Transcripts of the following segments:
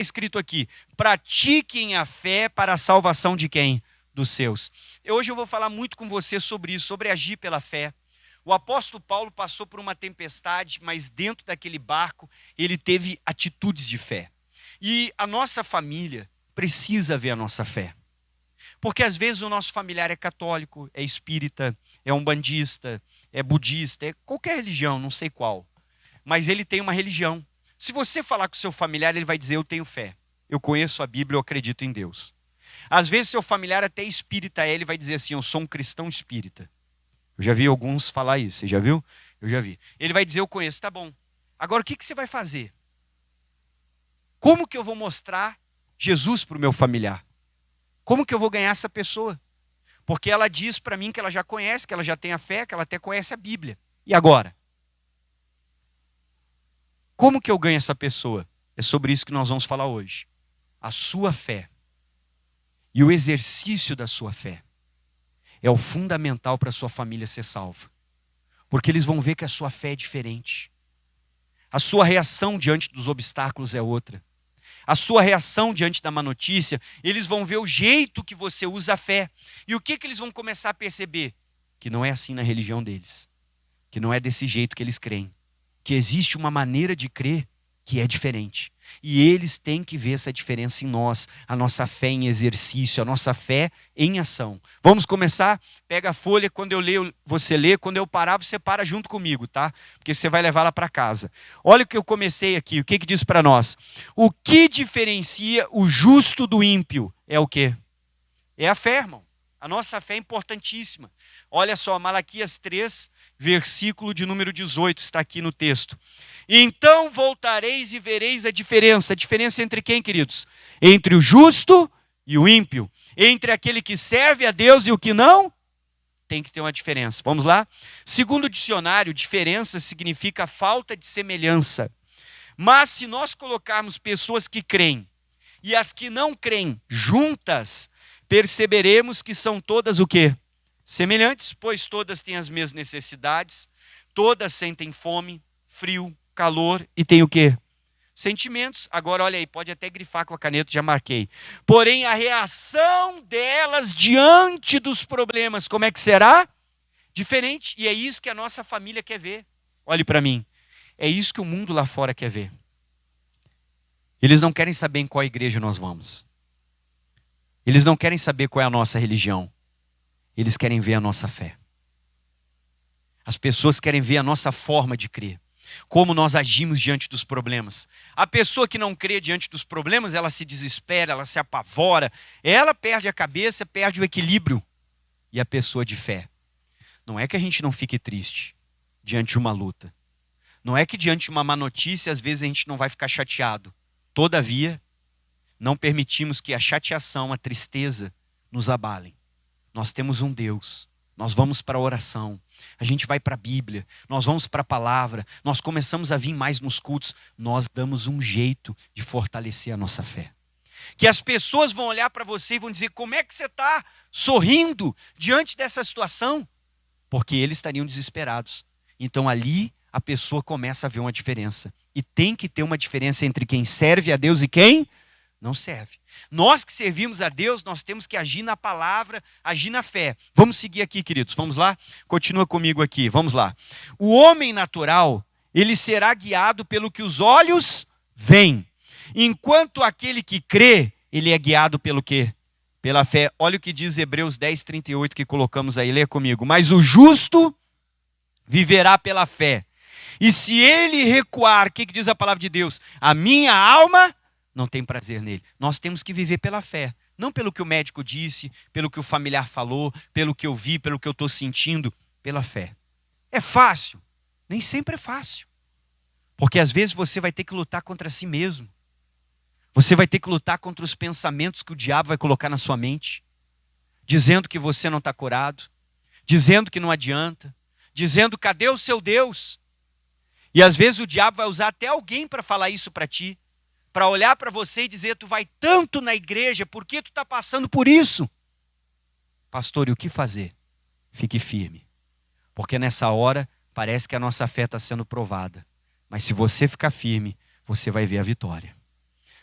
escrito aqui: pratiquem a fé para a salvação de quem? Dos seus. Hoje eu vou falar muito com você sobre isso, sobre agir pela fé. O apóstolo Paulo passou por uma tempestade, mas dentro daquele barco ele teve atitudes de fé. E a nossa família precisa ver a nossa fé. Porque às vezes o nosso familiar é católico, é espírita, é umbandista, é budista, é qualquer religião, não sei qual. Mas ele tem uma religião. Se você falar com o seu familiar, ele vai dizer: eu tenho fé, eu conheço a Bíblia, eu acredito em Deus. Às vezes seu familiar até espírita ele vai dizer assim: eu sou um cristão espírita. Eu já vi alguns falar isso, você já viu? Eu já vi. Ele vai dizer: eu conheço, tá bom. Agora o que você vai fazer? Como que eu vou mostrar Jesus para o meu familiar? Como que eu vou ganhar essa pessoa? Porque ela diz para mim que ela já conhece, que ela já tem a fé, que ela até conhece a Bíblia. E agora? Como que eu ganho essa pessoa? É sobre isso que nós vamos falar hoje. A sua fé e o exercício da sua fé é o fundamental para a sua família ser salva. Porque eles vão ver que a sua fé é diferente. A sua reação diante dos obstáculos é outra. A sua reação diante da má notícia, eles vão ver o jeito que você usa a fé. E o que eles vão começar a perceber? Que não é assim na religião deles. Que não é desse jeito que eles creem. Que existe uma maneira de crer que é diferente. E eles têm que ver essa diferença em nós, a nossa fé em exercício, a nossa fé em ação. Vamos começar? Pega a folha, quando eu leio, você lê, quando eu parar, você para junto comigo, tá? Porque você vai levá-la para casa. Olha o que eu comecei aqui, o que diz para nós? O que diferencia o justo do ímpio é o quê? É a fé, irmão. A nossa fé é importantíssima. Olha só, Malaquias 3, versículo de número 18, está aqui no texto. Então voltareis e vereis a diferença. A diferença entre quem, queridos? Entre o justo e o ímpio. Entre aquele que serve a Deus e o que não? Tem que ter uma diferença. Vamos lá? Segundo o dicionário, diferença significa falta de semelhança. Mas se nós colocarmos pessoas que creem e as que não creem juntas, perceberemos que são todas o quê? Semelhantes, pois todas têm as mesmas necessidades, todas sentem fome, frio, calor e tem o quê? Sentimentos. Agora olha aí, pode até grifar com a caneta, já marquei. Porém a reação delas diante dos problemas, como é que será? Diferente. E é isso que a nossa família quer ver. Olhe para mim. É isso que o mundo lá fora quer ver. Eles não querem saber em qual igreja nós vamos. Eles não querem saber qual é a nossa religião. Eles querem ver a nossa fé. As pessoas querem ver a nossa forma de crer. Como nós agimos diante dos problemas. A pessoa que não crê diante dos problemas, ela se desespera, ela se apavora, ela perde a cabeça, perde o equilíbrio. E a pessoa de fé, não é que a gente não fique triste diante de uma luta. Não é que diante de uma má notícia, às vezes a gente não vai ficar chateado. Todavia, não permitimos que a chateação, a tristeza nos abalem. Nós temos um Deus. Nós vamos para a oração, a gente vai para a Bíblia, nós vamos para a palavra, nós começamos a vir mais nos cultos, nós damos um jeito de fortalecer a nossa fé. Que as pessoas vão olhar para você e vão dizer: como é que você está sorrindo diante dessa situação? Porque eles estariam desesperados. Então ali a pessoa começa a ver uma diferença. E tem que ter uma diferença entre quem serve a Deus e quem não serve. Nós que servimos a Deus, nós temos que agir na palavra, agir na fé. Vamos seguir aqui, queridos, vamos lá? Continua comigo aqui, vamos lá. O homem natural, ele será guiado pelo que os olhos veem. Enquanto aquele que crê, ele é guiado pelo quê? Pela fé. Olha o que diz Hebreus 10, 38 que colocamos aí, lê comigo. Mas o justo viverá pela fé. E se ele recuar, o que diz a palavra de Deus? A minha alma não tem prazer nele. Nós temos que viver pela fé. Não pelo que o médico disse, pelo que o familiar falou, pelo que eu vi, pelo que eu estou sentindo. Pela fé. É fácil? Nem sempre é fácil. Porque às vezes você vai ter que lutar contra si mesmo. Você vai ter que lutar contra os pensamentos que o diabo vai colocar na sua mente. Dizendo que você não está curado. Dizendo que não adianta. Dizendo: cadê o seu Deus? E às vezes o diabo vai usar até alguém para falar isso para ti. Para olhar para você e dizer: tu vai tanto na igreja, por que tu está passando por isso? Pastor, e o que fazer? Fique firme. Porque nessa hora parece que a nossa fé está sendo provada. Mas se você ficar firme, você vai ver a vitória.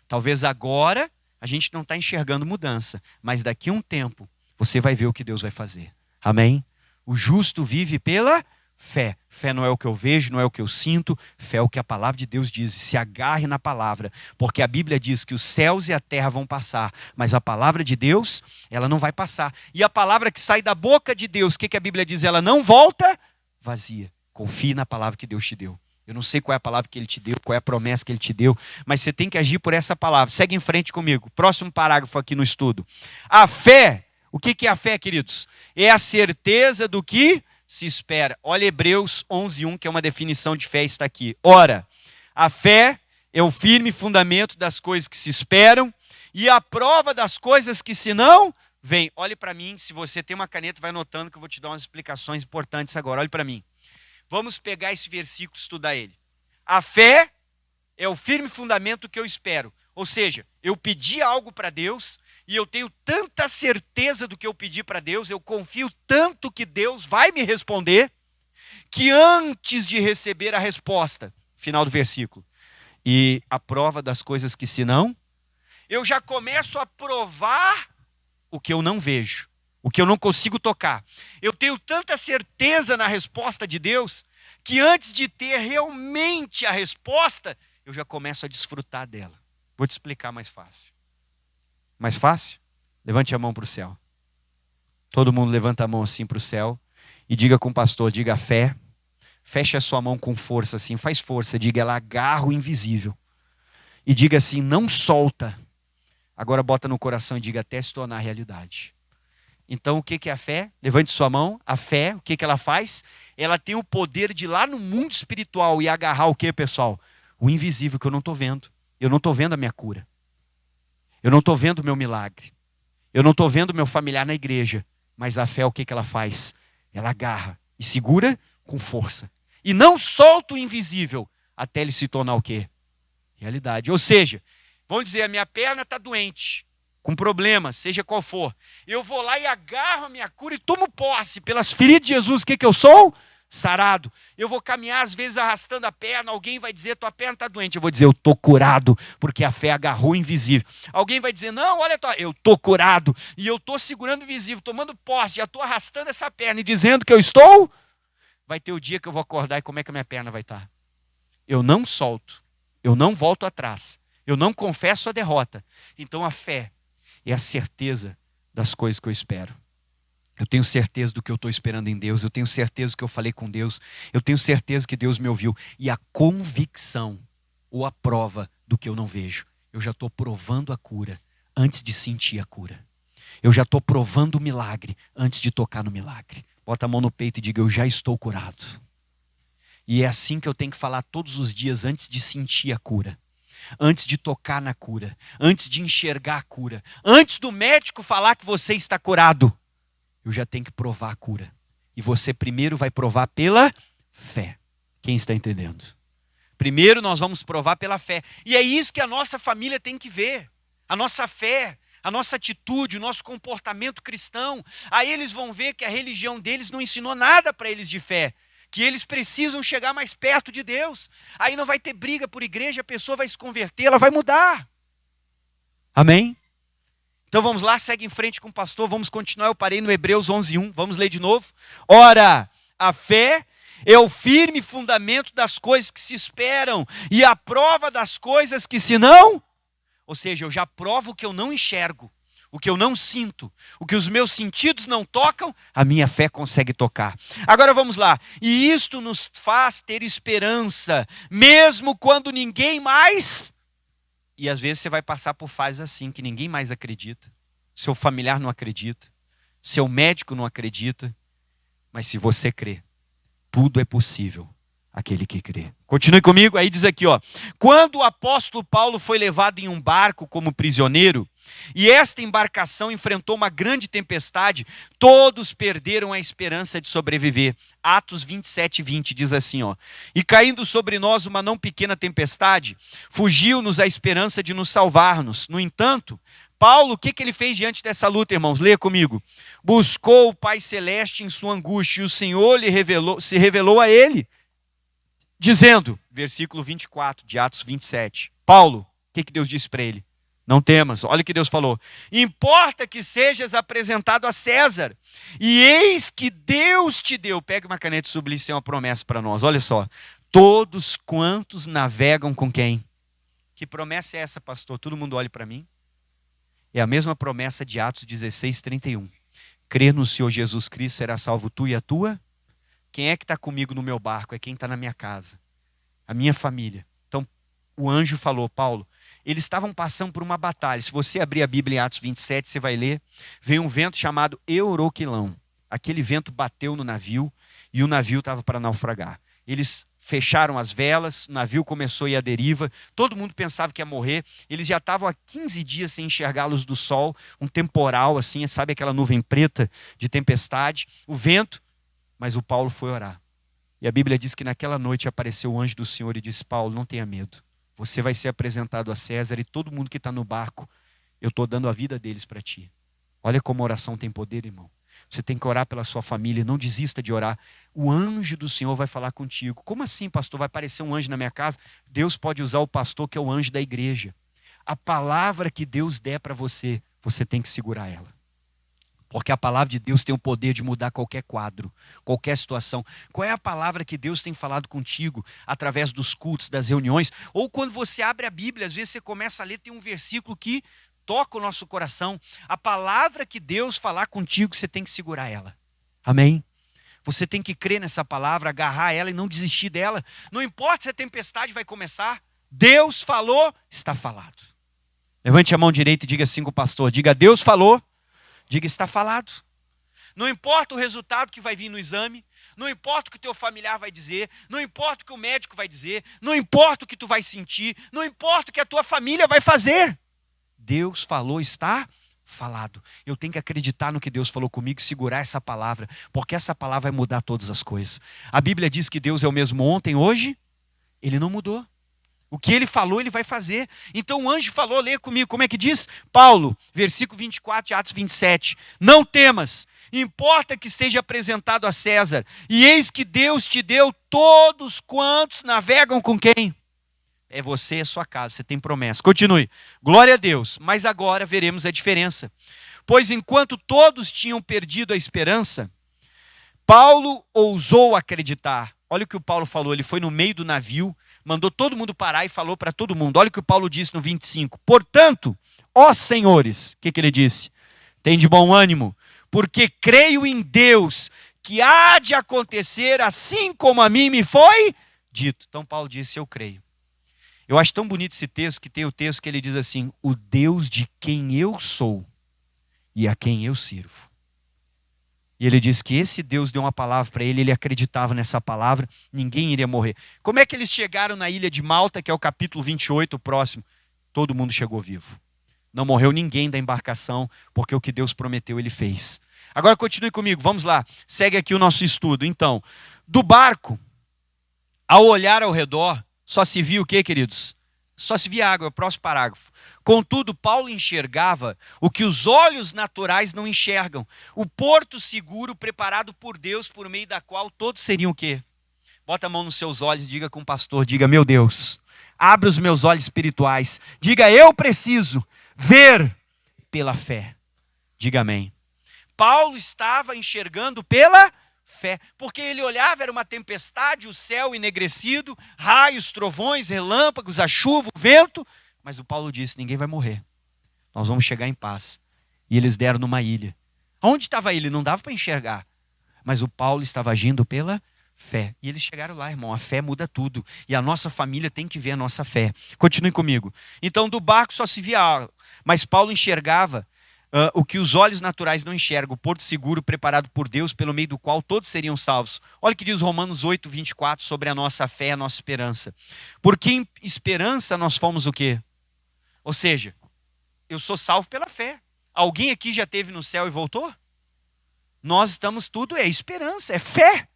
Talvez agora a gente não está enxergando mudança, mas daqui a um tempo você vai ver o que Deus vai fazer. Amém? O justo vive pela fé. Fé não é o que eu vejo, não é o que eu sinto. Fé é o que a palavra de Deus diz. Se agarre na palavra, porque a Bíblia diz que os céus e a terra vão passar, mas a palavra de Deus, ela não vai passar. E a palavra que sai da boca de Deus, o que a Bíblia diz? Ela não volta vazia. Confie na palavra que Deus te deu. Eu não sei qual é a palavra que Ele te deu, qual é a promessa que Ele te deu, mas você tem que agir por essa palavra. Segue em frente comigo. Próximo parágrafo aqui no estudo. A fé, o que é a fé, queridos? É a certeza do que se espera. Olha Hebreus 11:1, que é uma definição de fé, está aqui. Ora, a fé é o firme fundamento das coisas que se esperam e a prova das coisas que se não veem. Olhe para mim, se você tem uma caneta, vai anotando que eu vou te dar umas explicações importantes agora. Olhe para mim. Vamos pegar esse versículo e estudar ele. A fé é o firme fundamento que eu espero. Ou seja, eu pedi algo para Deus e eu tenho tanta certeza do que eu pedi para Deus, eu confio tanto que Deus vai me responder, que antes de receber a resposta, final do versículo, e a prova das coisas que se não, eu já começo a provar o que eu não vejo, o que eu não consigo tocar. Eu tenho tanta certeza na resposta de Deus, que antes de ter realmente a resposta, eu já começo a desfrutar dela. Vou te explicar mais fácil. Mais fácil? Levante a mão para o céu. Todo mundo levanta a mão assim para o céu e diga com o pastor, diga a fé. Feche a sua mão com força assim, faz força, diga ela agarra o invisível. E diga assim, não solta. Agora bota no coração e diga até se tornar realidade. Então o que é a fé? Levante sua mão. A fé, o que ela faz? Ela tem o poder de ir lá no mundo espiritual e agarrar o que, pessoal? O invisível que eu não estou vendo. Eu não estou vendo a minha cura. Eu não estou vendo o meu milagre. Eu não estou vendo o meu familiar na igreja. Mas a fé, o que ela faz? Ela agarra e segura com força. E não solta o invisível até ele se tornar o quê? Realidade. Ou seja, vamos dizer, a minha perna está doente, com problema, seja qual for. Eu vou lá e agarro a minha cura e tomo posse. Pelas feridas de Jesus, o que eu sou? Sarado. Eu vou caminhar às vezes arrastando a perna, alguém vai dizer, tua perna está doente. Eu vou dizer, eu estou curado, porque a fé agarrou o invisível. Alguém vai dizer, não, olha, eu estou curado, e eu estou segurando o invisível, tomando posse, já estou arrastando essa perna e dizendo que eu estou. Vai ter o dia que eu vou acordar e como é que a minha perna vai estar? Eu não solto, eu não volto atrás, eu não confesso a derrota. Então a fé é a certeza das coisas que eu espero. Eu tenho certeza do que eu estou esperando em Deus. Eu tenho certeza do que eu falei com Deus. Eu tenho certeza que Deus me ouviu. E a convicção ou a prova do que eu não vejo. Eu já estou provando a cura antes de sentir a cura. Eu já estou provando o milagre antes de tocar no milagre. Bota a mão no peito e diga, eu já estou curado. E é assim que eu tenho que falar todos os dias antes de sentir a cura. Antes de tocar na cura. Antes de enxergar a cura. Antes do médico falar que você está curado. Eu já tenho que provar a cura. E você primeiro vai provar pela fé. Quem está entendendo? Primeiro nós vamos provar pela fé. E é isso que a nossa família tem que ver. A nossa fé, a nossa atitude, o nosso comportamento cristão. Aí eles vão ver que a religião deles não ensinou nada para eles de fé. Que eles precisam chegar mais perto de Deus. Aí não vai ter briga por igreja, a pessoa vai se converter, ela vai mudar. Amém? Então vamos lá, segue em frente com o pastor, vamos continuar, eu parei no Hebreus 11:1, vamos ler de novo. Ora, a fé é o firme fundamento das coisas que se esperam e a prova das coisas que se não... Ou seja, eu já provo o que eu não enxergo, o que eu não sinto, o que os meus sentidos não tocam, a minha fé consegue tocar. Agora vamos lá, e isto nos faz ter esperança, mesmo quando ninguém mais... E às vezes você vai passar por fases assim, que ninguém mais acredita. Seu familiar não acredita. Seu médico não acredita. Mas se você crê, tudo é possível aquele que crê. Continue comigo, aí diz aqui, ó. Quando o apóstolo Paulo foi levado em um barco como prisioneiro, e esta embarcação enfrentou uma grande tempestade, todos perderam a esperança de sobreviver. Atos 27:20 diz assim, ó. E caindo sobre nós uma não pequena tempestade, fugiu-nos a esperança de nos salvar-nos. No entanto, Paulo, o que ele fez diante dessa luta, irmãos? Leia comigo. Buscou o Pai Celeste em sua angústia, e o Senhor se revelou a ele, dizendo, versículo 24 de Atos 27, Paulo, o que Deus disse para ele? Não temas. Olha o que Deus falou. Importa que sejas apresentado a César. E eis que Deus te deu. Pega uma caneta e sublinhe, isso é uma promessa para nós. Olha só. Todos quantos navegam com quem? Que promessa é essa, pastor? Todo mundo olhe para mim. É a mesma promessa de Atos 16:31. Crer no Senhor Jesus Cristo, será salvo tu e a tua. Quem é que está comigo no meu barco? É quem está na minha casa. A minha família. Então, o anjo falou, Paulo, eles estavam passando por uma batalha. Se você abrir a Bíblia em Atos 27, você vai ler. Veio um vento chamado Euroquilão. Aquele vento bateu no navio e o navio estava para naufragar. Eles fecharam as velas, o navio começou a ir à deriva. Todo mundo pensava que ia morrer. Eles já estavam há 15 dias sem enxergar a luz do sol. Um temporal assim, sabe aquela nuvem preta de tempestade. O vento, mas o Paulo foi orar. E a Bíblia diz que naquela noite apareceu o anjo do Senhor e disse, Paulo, não tenha medo. Você vai ser apresentado a César e todo mundo que está no barco, eu estou dando a vida deles para ti. Olha como a oração tem poder, irmão. Você tem que orar pela sua família, não desista de orar. O anjo do Senhor vai falar contigo. Como assim, pastor? Vai aparecer um anjo na minha casa? Deus pode usar o pastor, que é o anjo da igreja. A palavra que Deus der para você, você tem que segurar ela. Porque a palavra de Deus tem o poder de mudar qualquer quadro, qualquer situação. Qual é a palavra que Deus tem falado contigo através dos cultos, das reuniões? Ou quando você abre a Bíblia, às vezes você começa a ler, tem um versículo que toca o nosso coração. A palavra que Deus falar contigo, você tem que segurar ela. Amém? Você tem que crer nessa palavra, agarrar ela e não desistir dela. Não importa se a tempestade vai começar. Deus falou, está falado. Levante a mão direita e diga assim com o pastor. Diga, Deus falou. Diga, está falado. Não importa o resultado que vai vir no exame, não importa o que o teu familiar vai dizer, não importa o que o médico vai dizer, não importa o que tu vai sentir, não importa o que a tua família vai fazer. Deus falou, está falado. Eu tenho que acreditar no que Deus falou comigo, segurar essa palavra, porque essa palavra vai mudar todas as coisas. A Bíblia diz que Deus é o mesmo ontem, hoje, Ele não mudou. O que ele falou, ele vai fazer. Então o anjo falou, leia comigo, como é que diz? Paulo, versículo 24 de Atos 27. Não temas, importa que seja apresentado a César. E eis que Deus te deu todos quantos navegam com quem? É você e a sua casa, você tem promessa. Continue. Glória a Deus. Mas agora veremos a diferença. Pois enquanto todos tinham perdido a esperança, Paulo ousou acreditar. Olha o que o Paulo falou, ele foi no meio do navio, mandou todo mundo parar e falou para todo mundo. Olha o que o Paulo disse no 25. Portanto, ó senhores, o que ele disse? Tem de bom ânimo, porque creio em Deus, que há de acontecer assim como a mim me foi dito. Então Paulo disse, eu creio. Eu acho tão bonito esse texto, que tem o texto que ele diz assim, o Deus de quem eu sou e a quem eu sirvo. E ele diz que esse Deus deu uma palavra para ele, ele acreditava nessa palavra, ninguém iria morrer. Como é que eles chegaram na ilha de Malta, que é o capítulo 28, o próximo? Todo mundo chegou vivo. Não morreu ninguém da embarcação, porque o que Deus prometeu, ele fez. Agora continue comigo, vamos lá. Segue aqui o nosso estudo. Então, do barco, ao olhar ao redor, só se via o quê, queridos? Só se via água, é o próximo parágrafo. Contudo, Paulo enxergava o que os olhos naturais não enxergam. O porto seguro preparado por Deus, por meio da qual todos seriam o quê? Bota a mão nos seus olhos e diga com o pastor, diga, meu Deus, abre os meus olhos espirituais. Diga, eu preciso ver pela fé. Diga amém. Paulo estava enxergando pela fé, porque ele olhava, era uma tempestade, o céu enegrecido, raios, trovões, relâmpagos, a chuva, o vento, mas o Paulo disse, ninguém vai morrer, nós vamos chegar em paz. E eles deram numa ilha. Onde estava ele? Não dava para enxergar, mas o Paulo estava agindo pela fé, e eles chegaram lá, irmão. A fé muda tudo, e a nossa família tem que ver a nossa fé. Continue comigo. Então do barco só se via água, mas Paulo enxergava o que os olhos naturais não enxergam, o porto seguro preparado por Deus, pelo meio do qual todos seriam salvos. Olha o que diz Romanos 8, 24, sobre a nossa fé, a nossa esperança. Porque em esperança nós fomos o quê? Ou seja, eu sou salvo pela fé. Alguém aqui já esteve no céu e voltou? Nós estamos tudo, é esperança, é fé.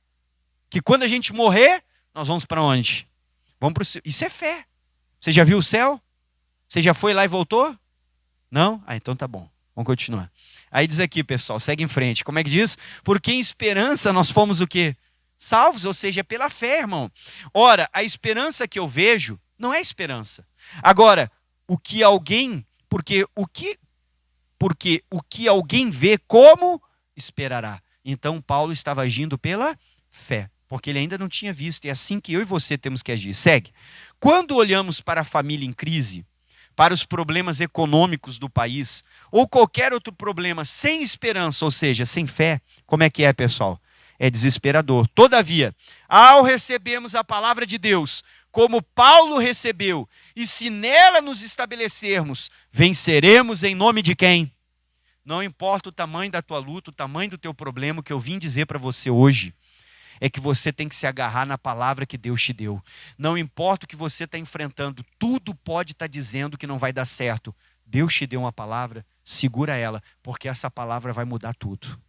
Que quando a gente morrer, nós vamos para onde? Vamos para o céu. Isso é fé. Você já viu o céu? Você já foi lá e voltou? Não? Ah, então tá bom. Vamos continuar. Aí diz aqui, pessoal, segue em frente. Como é que diz? Porque em esperança nós fomos o quê? Salvos, ou seja, pela fé, irmão. Ora, a esperança que eu vejo não é esperança. Agora, porque o que alguém vê, como esperará? Então Paulo estava agindo pela fé, porque ele ainda não tinha visto, e é assim que eu e você temos que agir. Segue. Quando olhamos para a família em crise, para os problemas econômicos do país, ou qualquer outro problema sem esperança, ou seja, sem fé, como é que é, pessoal? É desesperador. Todavia, ao recebermos a palavra de Deus, como Paulo recebeu, e se nela nos estabelecermos, venceremos em nome de quem? Não importa o tamanho da tua luta, o tamanho do teu problema, o que eu vim dizer para você hoje é que você tem que se agarrar na palavra que Deus te deu. Não importa o que você está enfrentando, tudo pode estar dizendo que não vai dar certo. Deus te deu uma palavra, segura ela, porque essa palavra vai mudar tudo.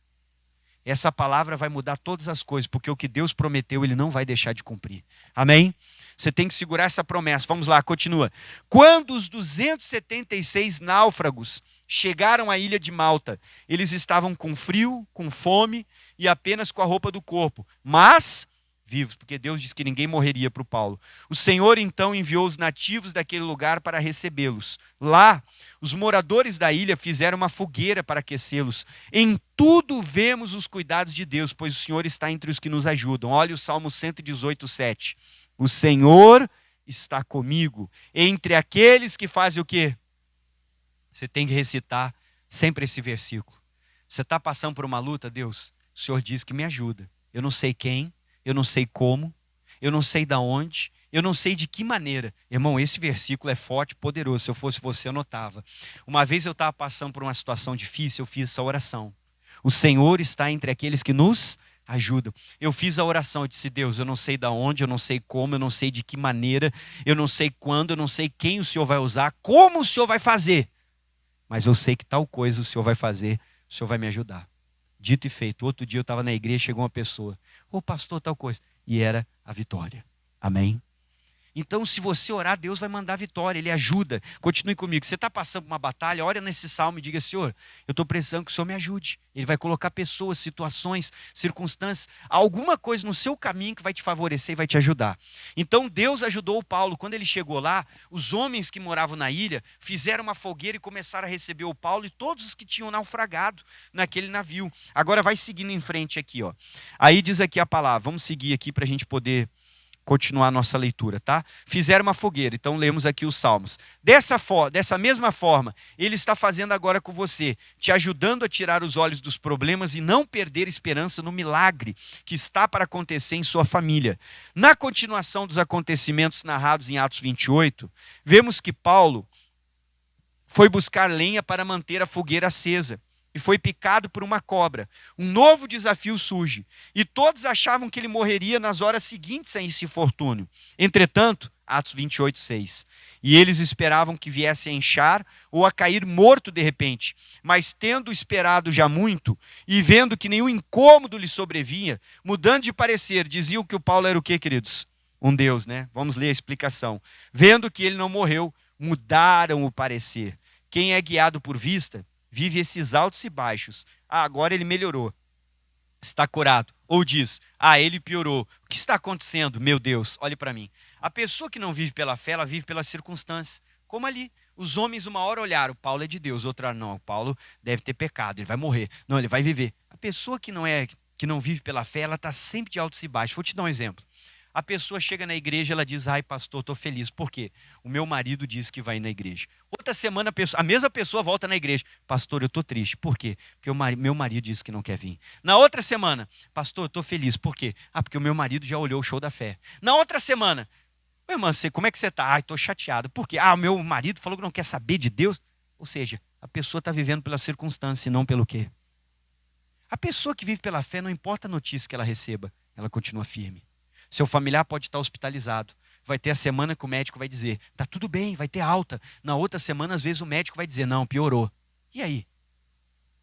Essa palavra vai mudar todas as coisas, porque o que Deus prometeu, Ele não vai deixar de cumprir. Amém? Você tem que segurar essa promessa. Vamos lá, continua. Quando os 276 náufragos chegaram à ilha de Malta, eles estavam com frio, com fome e apenas com a roupa do corpo, mas vivos, porque Deus disse que ninguém morreria para o Paulo. O Senhor então enviou os nativos daquele lugar para recebê-los. Lá, os moradores da ilha fizeram uma fogueira para aquecê-los. Em tudo vemos os cuidados de Deus, pois o Senhor está entre os que nos ajudam. Olha o Salmo 118, 7. O Senhor está comigo, entre aqueles que fazem o quê? Você tem que recitar sempre esse versículo. Você está passando por uma luta, Deus, o Senhor diz que me ajuda. Eu não sei quem, eu não sei como, eu não sei de onde, eu não sei de que maneira. Irmão, esse versículo é forte, poderoso. Se eu fosse você, eu anotava. Uma vez eu estava passando por uma situação difícil, eu fiz essa oração. O Senhor está entre aqueles que nos ajudam. Eu fiz a oração, eu disse, Deus, eu não sei de onde, eu não sei como, eu não sei de que maneira, eu não sei quando, eu não sei quem o Senhor vai usar, como o Senhor vai fazer. Mas eu sei que tal coisa o Senhor vai fazer, o Senhor vai me ajudar. Dito e feito. Outro dia eu estava na igreja, chegou uma pessoa. Ô pastor, tal coisa. E era a vitória. Amém? Então, se você orar, Deus vai mandar vitória, Ele ajuda. Continue comigo. Você está passando por uma batalha, ora nesse salmo e diga, Senhor, eu estou precisando que o Senhor me ajude. Ele vai colocar pessoas, situações, circunstâncias, alguma coisa no seu caminho que vai te favorecer e vai te ajudar. Então, Deus ajudou o Paulo. Quando ele chegou lá, os homens que moravam na ilha fizeram uma fogueira e começaram a receber o Paulo e todos os que tinham naufragado naquele navio. Agora vai seguindo em frente aqui, ó. Aí diz aqui a palavra, vamos seguir aqui para a gente poder continuar a nossa leitura, tá? Fizeram uma fogueira, então lemos aqui os salmos. Dessa mesma forma, Ele está fazendo agora com você, te ajudando a tirar os olhos dos problemas e não perder esperança no milagre que está para acontecer em sua família. Na continuação dos acontecimentos narrados em Atos 28, vemos que Paulo foi buscar lenha para manter a fogueira acesa. E foi picado por uma cobra. Um novo desafio surge. E todos achavam que ele morreria nas horas seguintes a esse infortúnio. Entretanto, Atos 28, 6. E eles esperavam que viesse a inchar ou a cair morto de repente. Mas tendo esperado já muito, e vendo que nenhum incômodo lhe sobrevinha, mudando de parecer, diziam que o Paulo era o quê, queridos? Um Deus, né? Vamos ler a explicação. Vendo que ele não morreu, mudaram o parecer. Quem é guiado por vista, vive esses altos e baixos. Ah, agora ele melhorou. Está curado. Ou diz, ah, ele piorou. O que está acontecendo? Meu Deus, olhe para mim. A pessoa que não vive pela fé, ela vive pelas circunstâncias. Como ali, os homens uma hora olharam, Paulo é de Deus, outra não, Paulo deve ter pecado, ele vai morrer. Não, ele vai viver. A pessoa que não vive pela fé, ela está sempre de altos e baixos. Vou te dar um exemplo. A pessoa chega na igreja, ela diz, ai pastor, estou feliz. Por quê? O meu marido disse que vai ir na igreja. Outra semana, a mesma pessoa volta na igreja. Pastor, eu estou triste. Por quê? Porque o meu marido disse que não quer vir. Na outra semana, pastor, eu estou feliz. Por quê? Ah, porque o meu marido já olhou o show da fé. Na outra semana, irmã, como é que você está? Ai, estou chateado. Por quê? Ah, o meu marido falou que não quer saber de Deus. Ou seja, a pessoa está vivendo pela circunstância e não pelo quê? A pessoa que vive pela fé, não importa a notícia que ela receba, ela continua firme. Seu familiar pode estar hospitalizado. Vai ter a semana que o médico vai dizer, está tudo bem, vai ter alta. Na outra semana, às vezes, o médico vai dizer, não, piorou. E aí?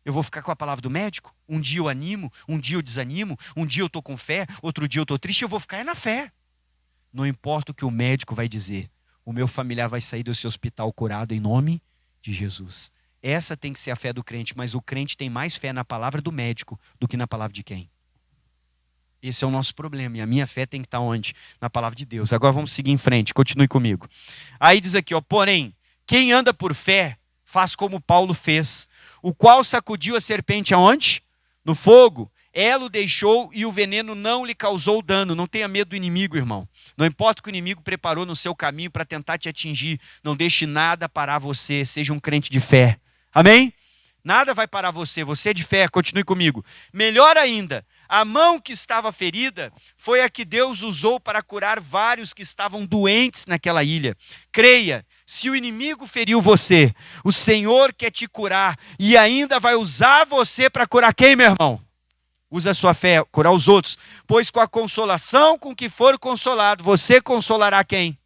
Eu vou ficar com a palavra do médico? Um dia eu animo, um dia eu desanimo, um dia eu estou com fé, outro dia eu estou triste, eu vou ficar na fé. Não importa o que o médico vai dizer, o meu familiar vai sair desse hospital curado em nome de Jesus. Essa tem que ser a fé do crente, mas o crente tem mais fé na palavra do médico do que na palavra de quem? Esse é o nosso problema. E a minha fé tem que estar onde? Na palavra de Deus. Agora vamos seguir em frente. Continue comigo. Aí diz aqui, ó, porém, Quem anda por fé faz como Paulo fez, o qual sacudiu a serpente aonde? No fogo. Ela o deixou e o veneno não lhe causou dano. Não tenha medo do inimigo, irmão. Não importa o que o inimigo preparou no seu caminho para tentar te atingir. Não deixe nada parar você. Seja um crente de fé. Amém? Nada vai parar você. Você é de fé. Continue comigo. Melhor ainda, a mão que estava ferida foi a que Deus usou para curar vários que estavam doentes naquela ilha. Creia, se o inimigo feriu você, o Senhor quer te curar e ainda vai usar você para curar quem, meu irmão? Usa a sua fé, curar os outros. Pois com a consolação com que for consolado, você consolará quem?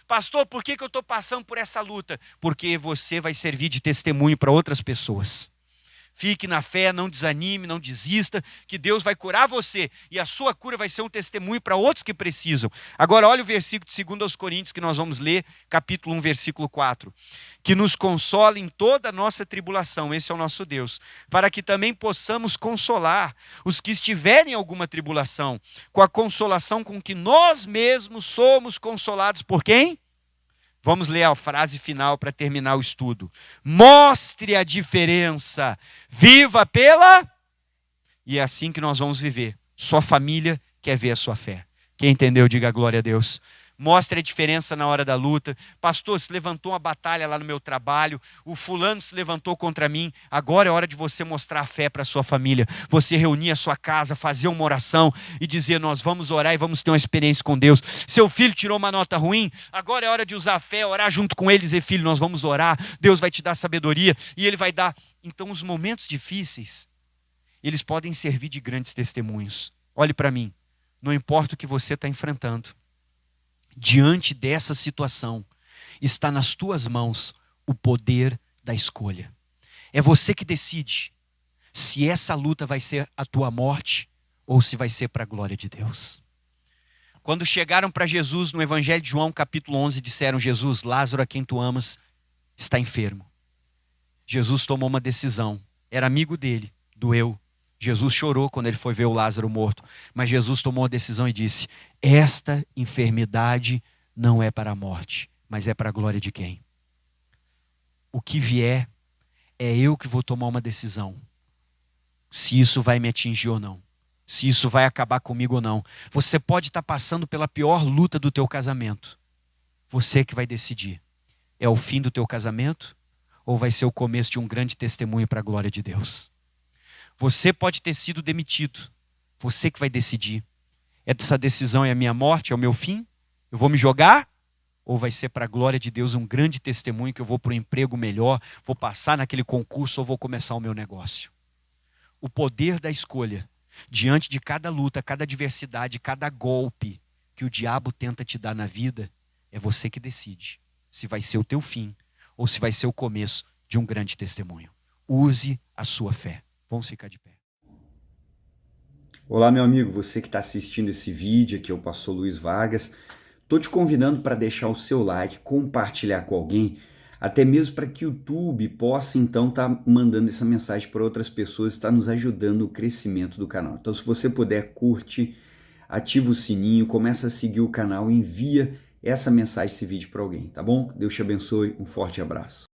Pastor, por que eu estou passando por essa luta? Porque você vai servir de testemunho para outras pessoas. Fique na fé, não desanime, não desista, que Deus vai curar você e a sua cura vai ser um testemunho para outros que precisam. Agora olha o versículo de 2 Coríntios que nós vamos ler, capítulo 1, versículo 4. Que nos consola em toda a nossa tribulação, esse é o nosso Deus, para que também possamos consolar os que estiverem em alguma tribulação, com a consolação com que nós mesmos somos consolados por quem? Vamos ler a frase final para terminar o estudo. Mostre a diferença. Viva pela... E é assim que nós vamos viver. Sua família quer ver a sua fé. Quem entendeu, diga glória a Deus. Mostre a diferença na hora da luta. Pastor, se levantou uma batalha lá no meu trabalho. O fulano se levantou contra mim. Agora é hora de você mostrar a fé para a sua família. Você reunir a sua casa, fazer uma oração e dizer, nós vamos orar e vamos ter uma experiência com Deus. Seu filho tirou uma nota ruim. Agora é hora de usar a fé, orar junto com ele e dizer, filho, nós vamos orar. Deus vai te dar sabedoria e ele vai dar. Então os momentos difíceis, eles podem servir de grandes testemunhos. Olhe para mim. Não importa o que você está enfrentando. Diante dessa situação, está nas tuas mãos o poder da escolha. É você que decide se essa luta vai ser a tua morte ou se vai ser para a glória de Deus. Quando chegaram para Jesus no Evangelho de João, capítulo 11, disseram, Jesus, Lázaro, a quem tu amas, está enfermo. Jesus tomou uma decisão. Era amigo dele, doeu. Jesus chorou quando ele foi ver o Lázaro morto. Mas Jesus tomou a decisão e disse, esta enfermidade não é para a morte, mas é para a glória de quem? O que vier, é eu que vou tomar uma decisão. Se isso vai me atingir ou não. Se isso vai acabar comigo ou não. Você pode estar passando pela pior luta do teu casamento. Você que vai decidir. É o fim do teu casamento ou vai ser o começo de um grande testemunho para a glória de Deus? Você pode ter sido demitido. Você que vai decidir. Essa decisão é a minha morte, é o meu fim? Eu vou me jogar? Ou vai ser para a glória de Deus um grande testemunho que eu vou para um emprego melhor, vou passar naquele concurso ou vou começar o meu negócio? O poder da escolha, diante de cada luta, cada adversidade, cada golpe que o diabo tenta te dar na vida, é você que decide se vai ser o teu fim ou se vai ser o começo de um grande testemunho. Use a sua fé. Vamos ficar de pé. Olá, meu amigo, você que está assistindo esse vídeo, aqui é o pastor Luiz Vargas. Estou te convidando para deixar o seu like, compartilhar com alguém, até mesmo para que o YouTube possa então estar mandando essa mensagem para outras pessoas, está nos ajudando no crescimento do canal. Então, se você puder, curte, ativa o sininho, começa a seguir o canal, envia essa mensagem, esse vídeo para alguém, tá bom? Deus te abençoe, um forte abraço.